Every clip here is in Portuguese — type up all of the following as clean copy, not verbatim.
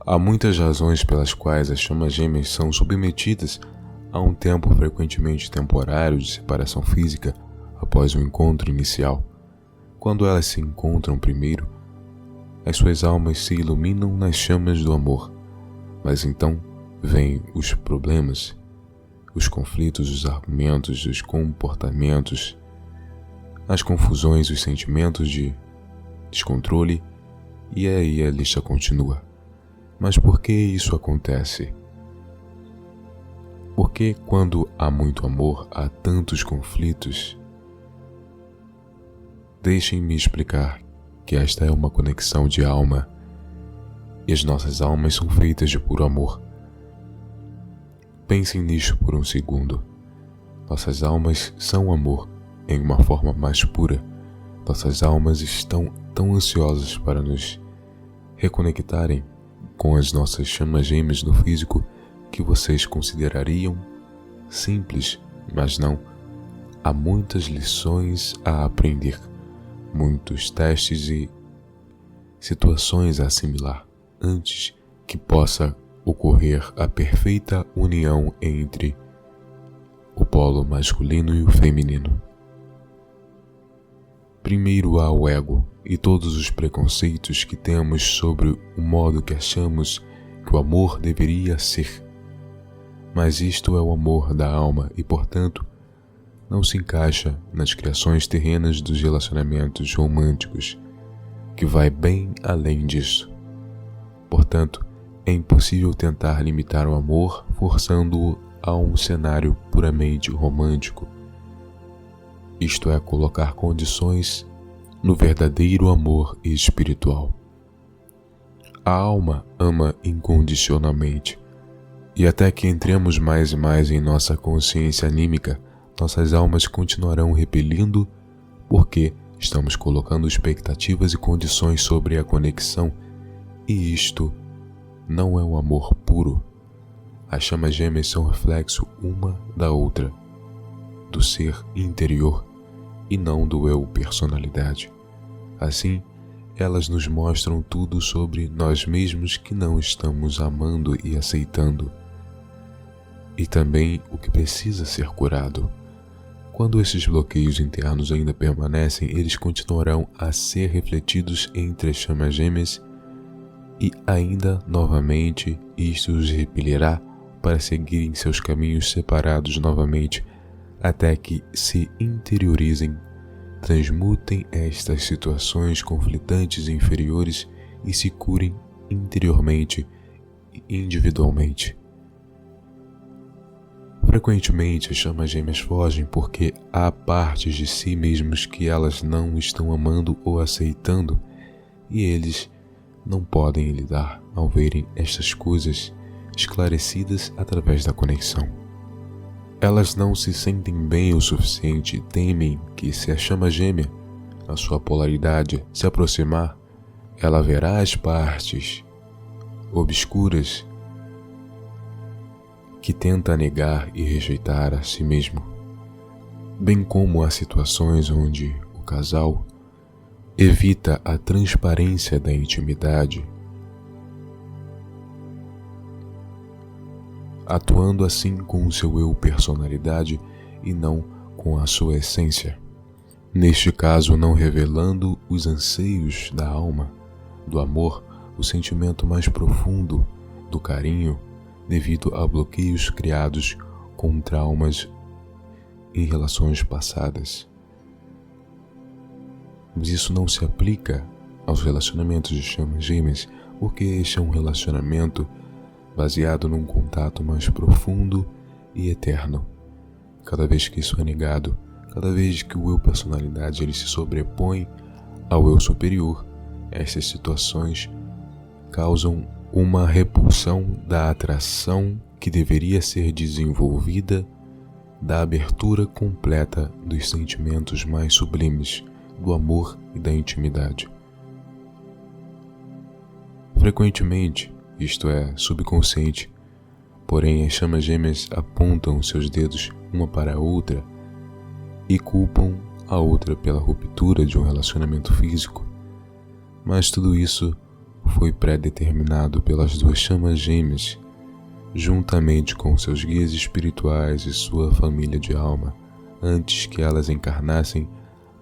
Há muitas razões pelas quais as chamas gêmeas são submetidas a um tempo frequentemente temporário de separação física após o encontro inicial. Quando elas se encontram primeiro, as suas almas se iluminam nas chamas do amor, mas então vêm os problemas, os conflitos, os argumentos, os comportamentos, as confusões, os sentimentos de descontrole, e aí a lista continua. Mas por que isso acontece? Porque quando há muito amor, há tantos conflitos? Deixem-me explicar que esta é uma conexão de alma, e as nossas almas são feitas de puro amor. Pensem nisto por um segundo. Nossas almas são amor em uma forma mais pura. Nossas almas estão tão ansiosas para nos reconectarem com as nossas chamas gêmeas no físico que vocês considerariam simples, mas não. Há muitas lições a aprender, muitos testes e situações a assimilar antes que possa ocorrer a perfeita união entre o polo masculino e o feminino. Primeiro há o ego e todos os preconceitos que temos sobre o modo que achamos que o amor deveria ser. Mas isto é o amor da alma e, portanto, não se encaixa nas criações terrenas dos relacionamentos românticos, que vai bem além disso. Portanto, é impossível tentar limitar o amor forçando-o a um cenário puramente romântico. Isto é colocar condições no verdadeiro amor espiritual. A alma ama incondicionalmente, e até que entremos mais e mais em nossa consciência anímica, nossas almas continuarão repelindo porque estamos colocando expectativas e condições sobre a conexão, e isto não é um amor puro. As chamas gêmeas são reflexo uma da outra, do ser interior e não do eu personalidade. Assim, elas nos mostram tudo sobre nós mesmos que não estamos amando e aceitando, e também o que precisa ser curado. Quando esses bloqueios internos ainda permanecem, eles continuarão a ser refletidos entre as chamas gêmeas e ainda novamente isto os repelirá para seguirem seus caminhos separados novamente, até que se interiorizem, transmutem estas situações conflitantes e inferiores e se curem interiormente e individualmente. Frequentemente as chamas gêmeas fogem porque há partes de si mesmos que elas não estão amando ou aceitando, e eles não podem lidar ao verem estas coisas esclarecidas através da conexão. Elas não se sentem bem o suficiente e temem que, se a chama gêmea, a sua polaridade, se aproximar, ela verá as partes obscuras que tenta negar e rejeitar a si mesmo, bem como há situações onde o casal evita a transparência da intimidade, atuando assim com o seu eu personalidade e não com a sua essência. Neste caso, não revelando os anseios da alma, do amor, o sentimento mais profundo do carinho, devido a bloqueios criados com traumas em relações passadas. Mas isso não se aplica aos relacionamentos de chamas gêmeas, porque este é um relacionamento baseado num contato mais profundo e eterno. Cada vez que isso é negado, cada vez que o eu personalidade ele se sobrepõe ao eu superior, essas situações causam uma repulsão da atração que deveria ser desenvolvida, da abertura completa dos sentimentos mais sublimes, do amor e da intimidade. Frequentemente, isto é subconsciente, porém as chamas gêmeas apontam seus dedos uma para a outra e culpam a outra pela ruptura de um relacionamento físico, mas tudo isso foi pré-determinado pelas duas chamas gêmeas, juntamente com seus guias espirituais e sua família de alma, antes que elas encarnassem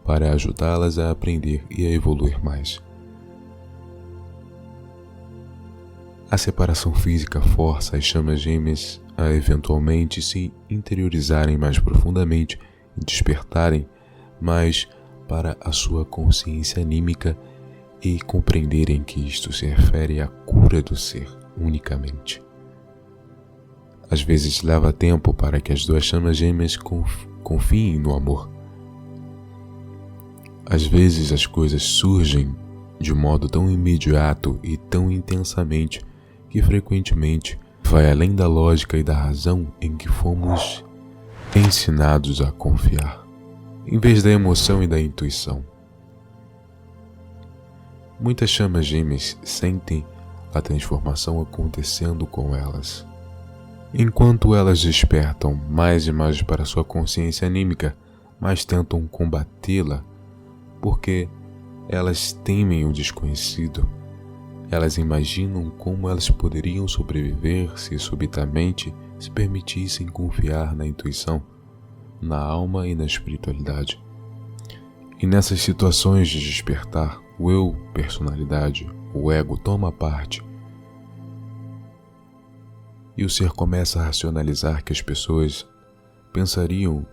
para ajudá-las a aprender e a evoluir mais. A separação física força as chamas gêmeas a eventualmente se interiorizarem mais profundamente e despertarem mais para a sua consciência anímica e compreenderem que isto se refere à cura do ser unicamente. Às vezes leva tempo para que as duas chamas gêmeas confiem no amor. Às vezes as coisas surgem de modo tão imediato e tão intensamente que frequentemente vai além da lógica e da razão em que fomos ensinados a confiar, em vez da emoção e da intuição. Muitas chamas gêmeas sentem a transformação acontecendo com elas. Enquanto elas despertam mais e mais para sua consciência anímica, mais tentam combatê-la, porque elas temem o desconhecido. Elas imaginam como elas poderiam sobreviver se subitamente se permitissem confiar na intuição, na alma e na espiritualidade. E nessas situações de despertar, o eu, personalidade, o ego toma parte e o ser começa a racionalizar que as pessoas pensariam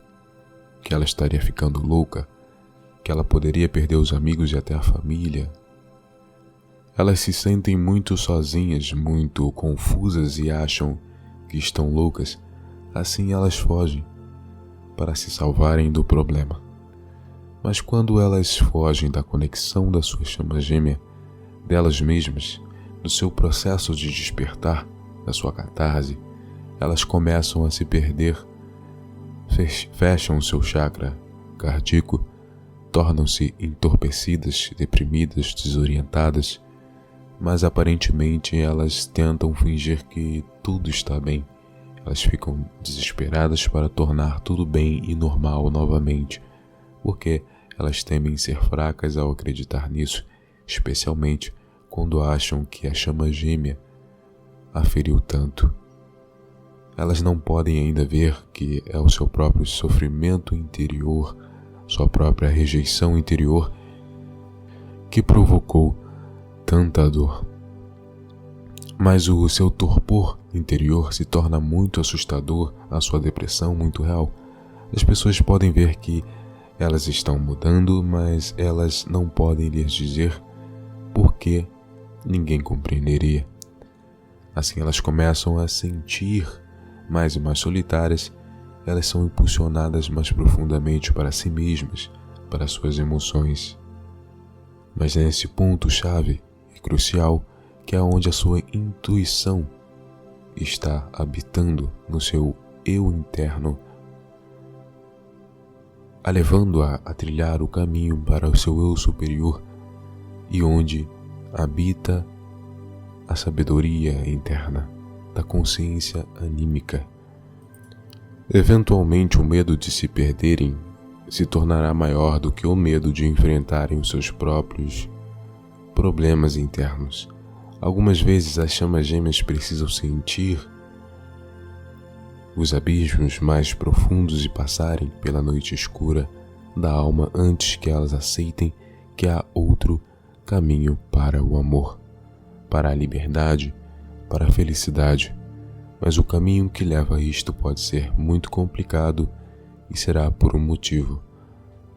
que ela estaria ficando louca, que ela poderia perder os amigos e até a família. Elas se sentem muito sozinhas, muito confusas e acham que estão loucas. Assim elas fogem para se salvarem do problema. Mas quando elas fogem da conexão da sua chama gêmea, delas mesmas, do seu processo de despertar, da sua catarse, elas começam a se perder, fecham o seu chakra cardíaco, tornam-se entorpecidas, deprimidas, desorientadas, mas aparentemente elas tentam fingir que tudo está bem. Elas ficam desesperadas para tornar tudo bem e normal novamente, porque elas temem ser fracas ao acreditar nisso, especialmente quando acham que a chama gêmea a feriu tanto. Elas não podem ainda ver que é o seu próprio sofrimento interior, sua própria rejeição interior, que provocou tanta dor. Mas o seu torpor interior se torna muito assustador, a sua depressão muito real. As pessoas podem ver que elas estão mudando, mas elas não podem lhes dizer por que ninguém compreenderia. Assim elas começam a sentir mais e mais solitárias, elas são impulsionadas mais profundamente para si mesmas, para suas emoções. Mas é nesse ponto-chave e crucial que é onde a sua intuição está habitando no seu eu interno, a levando-a a trilhar o caminho para o seu eu superior e onde habita a sabedoria interna da consciência anímica. Eventualmente o medo de se perderem se tornará maior do que o medo de enfrentarem os seus próprios problemas internos. Algumas vezes as chamas gêmeas precisam sentir os abismos mais profundos e passarem pela noite escura da alma antes que elas aceitem que há outro caminho para o amor, para a liberdade, para a felicidade. Mas o caminho que leva a isto pode ser muito complicado e será por um motivo,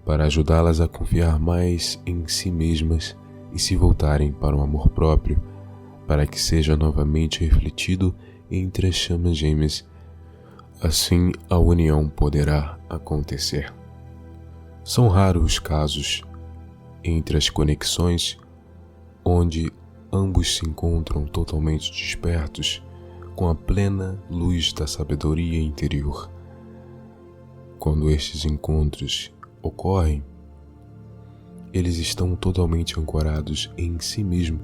para ajudá-las a confiar mais em si mesmas e se voltarem para o amor próprio, para que seja novamente refletido entre as chamas gêmeas. Assim a união poderá acontecer. São raros os casos entre as conexões onde ambos se encontram totalmente despertos, com a plena luz da sabedoria interior. Quando estes encontros ocorrem, eles estão totalmente ancorados em si mesmo,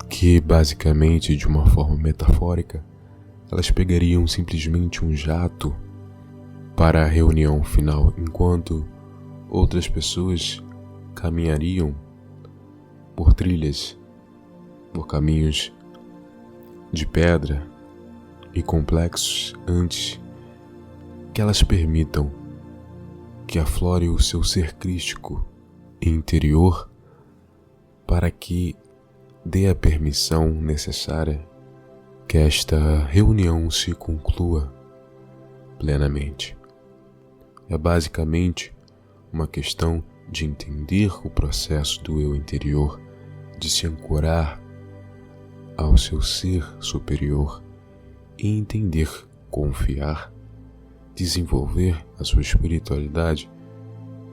que basicamente, de uma forma metafórica, elas pegariam simplesmente um jato para a reunião final, enquanto outras pessoas caminhariam por trilhas por caminhos de pedra e complexos antes que elas permitam que aflore o seu ser crístico interior para que dê a permissão necessária que esta reunião se conclua plenamente. É basicamente uma questão de entender o processo do eu interior, de se ancorar ao seu ser superior e entender, confiar, desenvolver a sua espiritualidade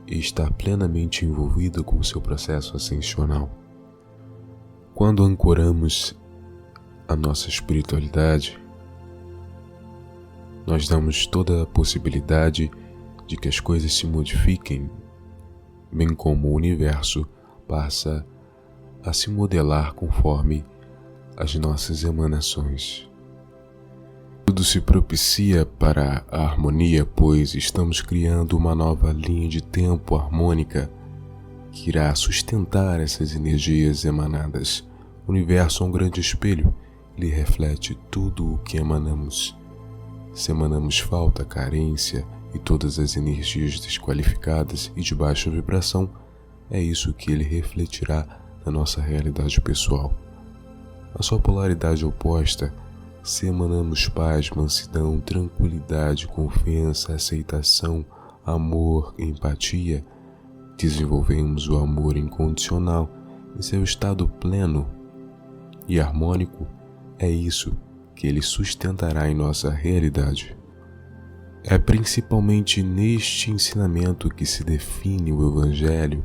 e estar plenamente envolvido com o seu processo ascensional. Quando ancoramos a nossa espiritualidade, nós damos toda a possibilidade de que as coisas se modifiquem, bem como o universo passa a se modelar conforme as nossas emanações. Tudo se propicia para a harmonia, pois estamos criando uma nova linha de tempo harmônica que irá sustentar essas energias emanadas. O universo é um grande espelho, ele reflete tudo o que emanamos. Se emanamos falta, carência e todas as energias desqualificadas e de baixa vibração, é isso que ele refletirá na nossa realidade pessoal. A sua polaridade oposta, se emanamos paz, mansidão, tranquilidade, confiança, aceitação, amor, empatia, desenvolvemos o amor incondicional em seu estado pleno e harmônico, é isso que ele sustentará em nossa realidade. É principalmente neste ensinamento que se define o Evangelho,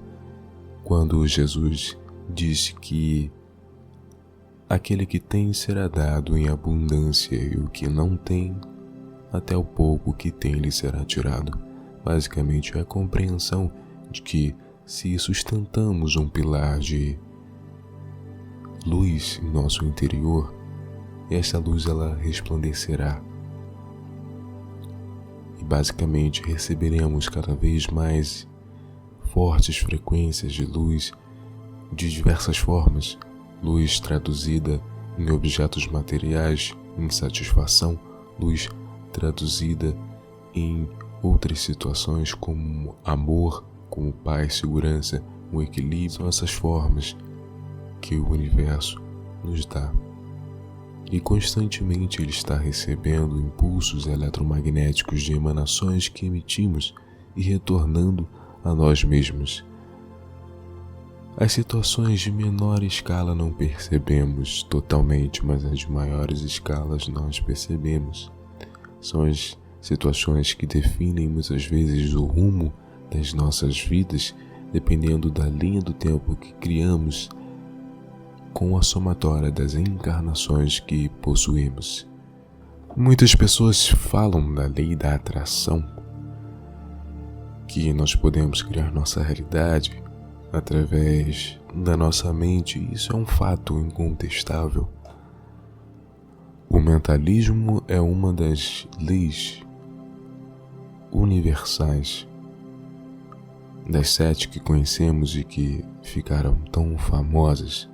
quando Jesus diz que aquele que tem será dado em abundância e o que não tem, até o pouco que tem lhe será tirado. Basicamente é a compreensão de que se sustentamos um pilar de luz em nosso interior, essa luz ela resplandecerá. E basicamente receberemos cada vez mais fortes frequências de luz de diversas formas. Luz traduzida em objetos materiais, em satisfação, luz traduzida em outras situações como amor, como paz, segurança, o equilíbrio. São essas formas que o universo nos dá. E constantemente ele está recebendo impulsos eletromagnéticos de emanações que emitimos e retornando a nós mesmos. As situações de menor escala não percebemos totalmente, mas as de maiores escalas nós percebemos. São as situações que definem muitas vezes o rumo das nossas vidas, dependendo da linha do tempo que criamos com a somatória das encarnações que possuímos. Muitas pessoas falam da lei da atração, que nós podemos criar nossa realidade através da nossa mente. Isso é um fato incontestável. O mentalismo é uma das leis universais, das 7 que conhecemos e que ficaram tão famosas.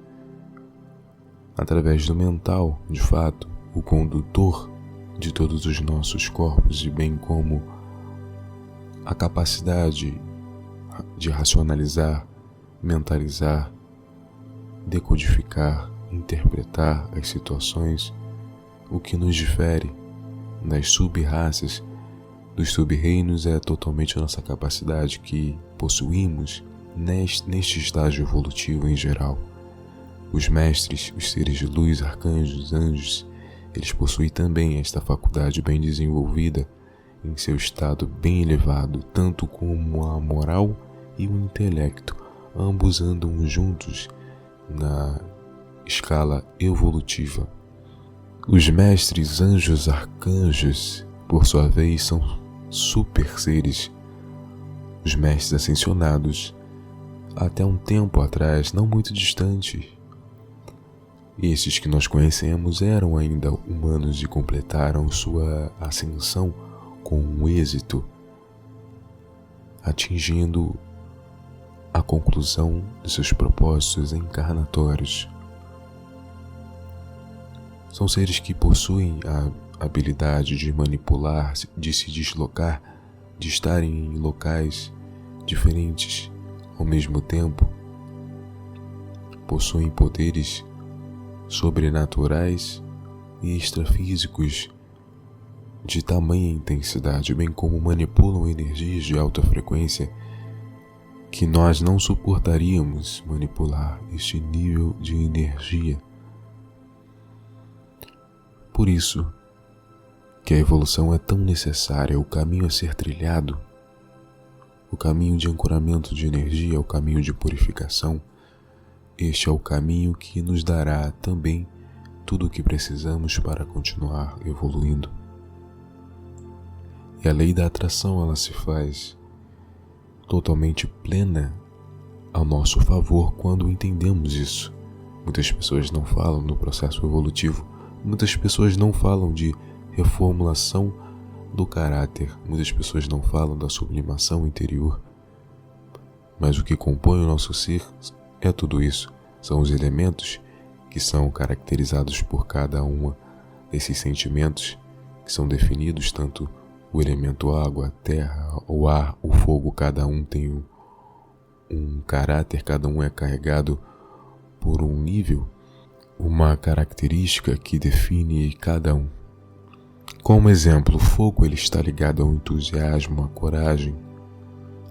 Através do mental, de fato, o condutor de todos os nossos corpos, e bem como a capacidade de racionalizar, mentalizar, decodificar, interpretar as situações, o que nos difere das sub-raças, dos sub-reinos, é totalmente a nossa capacidade que possuímos neste estágio evolutivo em geral. Os mestres, os seres de luz, arcanjos, anjos, eles possuem também esta faculdade bem desenvolvida em seu estado bem elevado, tanto como a moral e o intelecto, ambos andam juntos na escala evolutiva. Os mestres, anjos, arcanjos, por sua vez, são super seres. Os mestres ascensionados, até um tempo atrás, não muito distante, esses que nós conhecemos eram ainda humanos e completaram sua ascensão com êxito, atingindo a conclusão de seus propósitos encarnatórios. São seres que possuem a habilidade de manipular, de se deslocar, de estarem em locais diferentes ao mesmo tempo. Possuem poderes sobrenaturais e extrafísicos de tamanha intensidade, bem como manipulam energias de alta frequência que nós não suportaríamos manipular este nível de energia. Por isso que a evolução é tão necessária, o caminho a ser trilhado, o caminho de ancoramento de energia, o caminho de purificação. Este é o caminho que nos dará também tudo o que precisamos para continuar evoluindo. E a lei da atração, ela se faz totalmente plena ao nosso favor quando entendemos isso. Muitas pessoas não falam no processo evolutivo, muitas pessoas não falam de reformulação do caráter, muitas pessoas não falam da sublimação interior. Mas o que compõe o nosso ser é tudo isso. São os elementos que são caracterizados por cada uma desses sentimentos que são definidos, tanto o elemento água, a terra, o ar, o fogo, cada um tem um caráter, cada um é carregado por um nível, uma característica que define cada um. Como exemplo, o fogo ele está ligado ao entusiasmo, à coragem,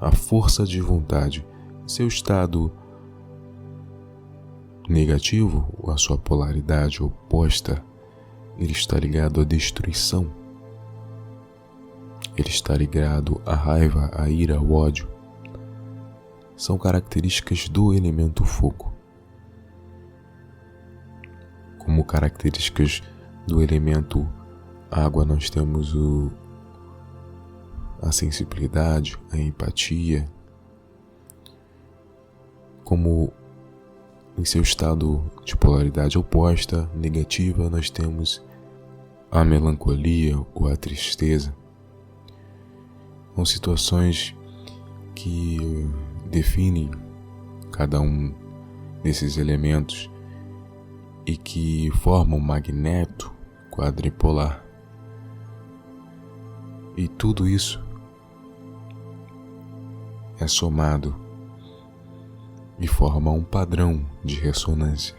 à força de vontade. Seu estado negativo, a sua polaridade oposta, ele está ligado à destruição. Ele está ligado à raiva, à ira, ao ódio. São características do elemento fogo. Como características do elemento água, nós temos a sensibilidade, a empatia. Como em seu estado de polaridade oposta, negativa, nós temos a melancolia ou a tristeza. São situações que definem cada um desses elementos e que formam um magneto quadripolar. E tudo isso é somado e forma um padrão de ressonância.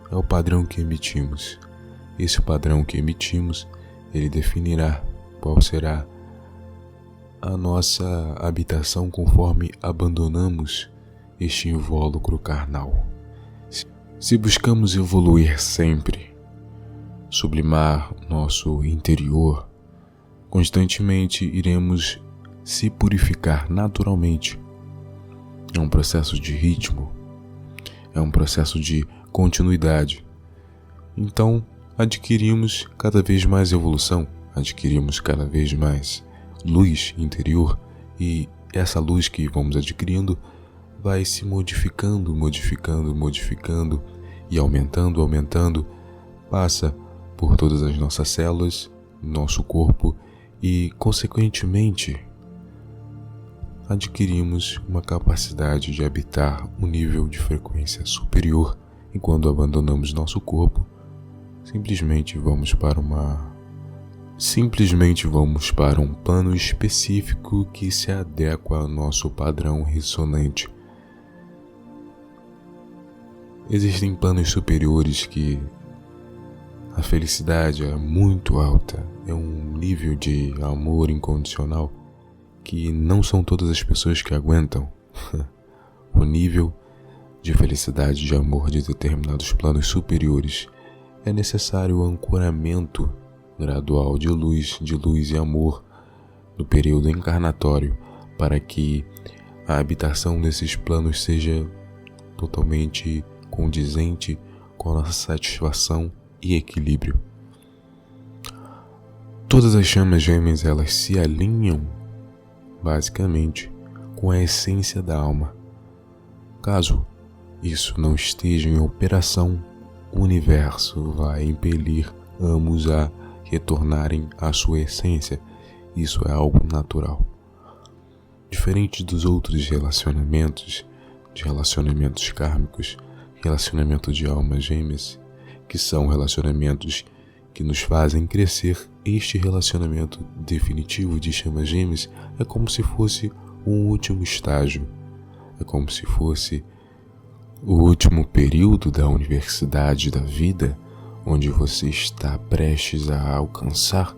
É o padrão que emitimos. Esse padrão que emitimos, ele definirá qual será a nossa habitação conforme abandonamos este invólucro carnal. Se buscamos evoluir sempre, sublimar nosso interior, constantemente iremos se purificar naturalmente. É um processo de ritmo, é um processo de continuidade. Então, adquirimos cada vez mais evolução, adquirimos cada vez mais luz interior, e essa luz que vamos adquirindo vai se modificando e aumentando, passa por todas as nossas células, nosso corpo e, consequentemente, adquirimos uma capacidade de habitar um nível de frequência superior, e quando abandonamos nosso corpo, simplesmente vamos para um plano específico que se adequa ao nosso padrão ressonante. Existem planos superiores que a felicidade é muito alta, é um nível de amor incondicional que não são todas as pessoas que aguentam. O nível de felicidade e de amor de determinados planos superiores é necessário o ancoramento gradual de luz e amor no período encarnatório para que a habitação nesses planos seja totalmente condizente com a nossa satisfação e equilíbrio. Todas as chamas gêmeas, elas se alinham basicamente com a essência da alma. Caso isso não esteja em operação, o universo vai impelir ambos a retornarem à sua essência. Isso é algo natural. Diferente dos outros relacionamentos, de relacionamentos kármicos, relacionamento de almas gêmeas, que são relacionamentos que nos fazem crescer. Este relacionamento definitivo de chamas gêmeas é como se fosse um último estágio, é como se fosse o último período da universidade da vida, onde você está prestes a alcançar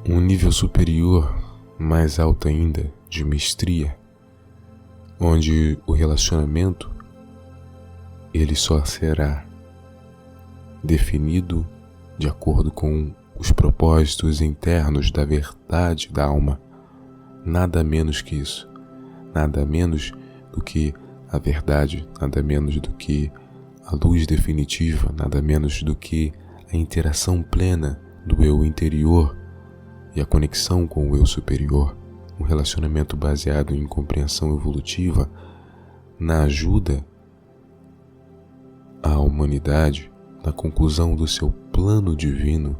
um nível superior, mais alto ainda, de mestria, onde o relacionamento ele só será definido de acordo com os propósitos internos da verdade da alma. Nada menos que isso, nada menos do que a verdade, nada menos do que a luz definitiva, nada menos do que a interação plena do eu interior e a conexão com o eu superior. Um relacionamento baseado em compreensão evolutiva, na ajuda à humanidade, na conclusão do seu plano divino.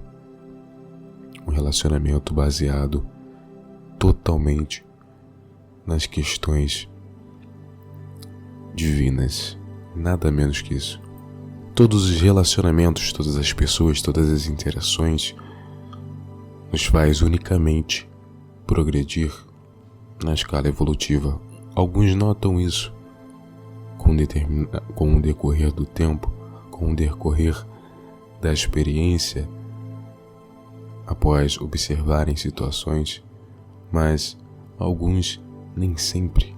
Um relacionamento baseado totalmente nas questões divinas, nada menos que isso. Todos os relacionamentos, todas as pessoas, todas as interações nos faz unicamente progredir na escala evolutiva. Alguns notam isso com o decorrer do tempo, com o decorrer da experiência, após observarem situações, mas alguns nem sempre.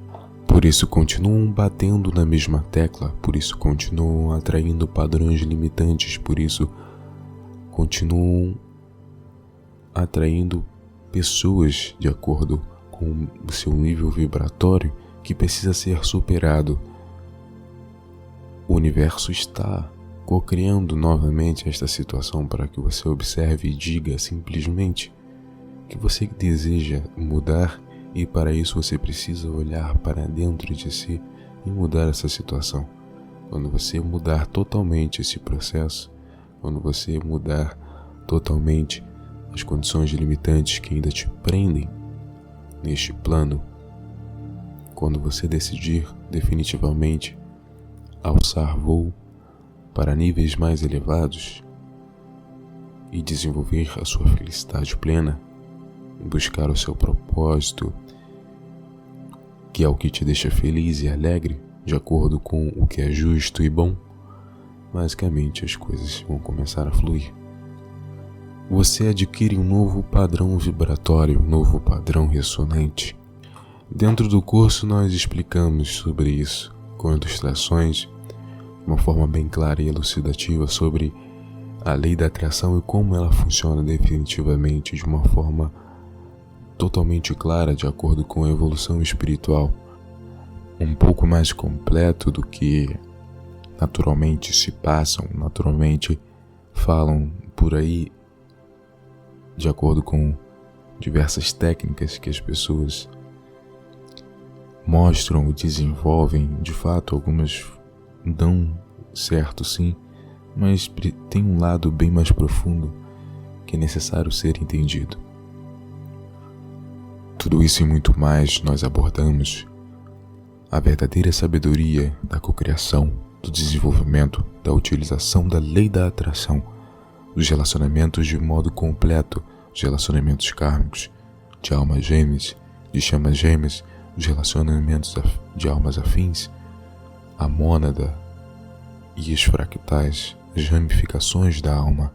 Por isso continuam batendo na mesma tecla, por isso continuam atraindo padrões limitantes, por isso continuam atraindo pessoas de acordo com o seu nível vibratório que precisa ser superado. O universo está co-criando novamente esta situação para que você observe e diga simplesmente que você deseja mudar, e para isso você precisa olhar para dentro de si e mudar essa situação. Quando você mudar totalmente esse processo, quando você mudar totalmente as condições limitantes que ainda te prendem neste plano, quando você decidir definitivamente alçar voo para níveis mais elevados e desenvolver a sua felicidade plena, buscar o seu propósito, que é o que te deixa feliz e alegre, de acordo com o que é justo e bom, basicamente as coisas vão começar a fluir. Você adquire um novo padrão vibratório, um novo padrão ressonante. Dentro do curso nós explicamos sobre isso, com ilustrações, de uma forma bem clara e elucidativa sobre a lei da atração e como ela funciona definitivamente de uma forma totalmente clara, de acordo com a evolução espiritual, um pouco mais completo do que naturalmente se passam, naturalmente falam por aí, de acordo com diversas técnicas que as pessoas mostram e desenvolvem. De fato, algumas dão certo sim, mas tem um lado bem mais profundo que é necessário ser entendido. Tudo isso e muito mais nós abordamos a verdadeira sabedoria da cocriação, do desenvolvimento, da utilização da lei da atração, dos relacionamentos de modo completo, os relacionamentos kármicos, de almas gêmeas, de chamas gêmeas, os relacionamentos de almas afins, a mônada e as fractais, as ramificações da alma,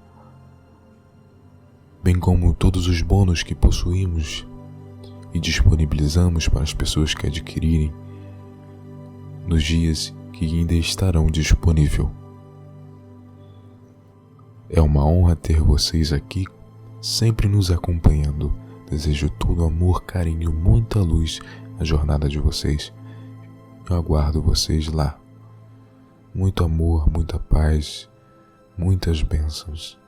bem como todos os bônus que possuímos e disponibilizamos para as pessoas que adquirirem nos dias que ainda estarão disponíveis. É uma honra ter vocês aqui, sempre nos acompanhando. Desejo todo amor, carinho, muita luz na jornada de vocês. Eu aguardo vocês lá. Muito amor, muita paz, muitas bênçãos.